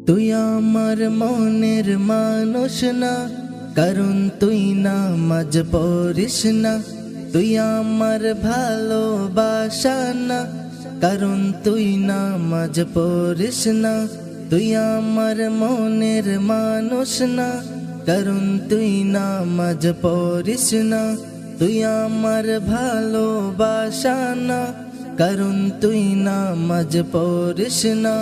তুই আমার মনের মানুষ না, কারণ তুই নামাজ পড়িস না। তুই আমার ভালোবাসা না, কারণ তুই নামাজ পড়িস না। তুই আমার মনের মানুষ না, কারণ তুই নামাজ পড়িস না। তুই আমার ভালোবাসা না, কারণ তুই নামাজ পড়িস না।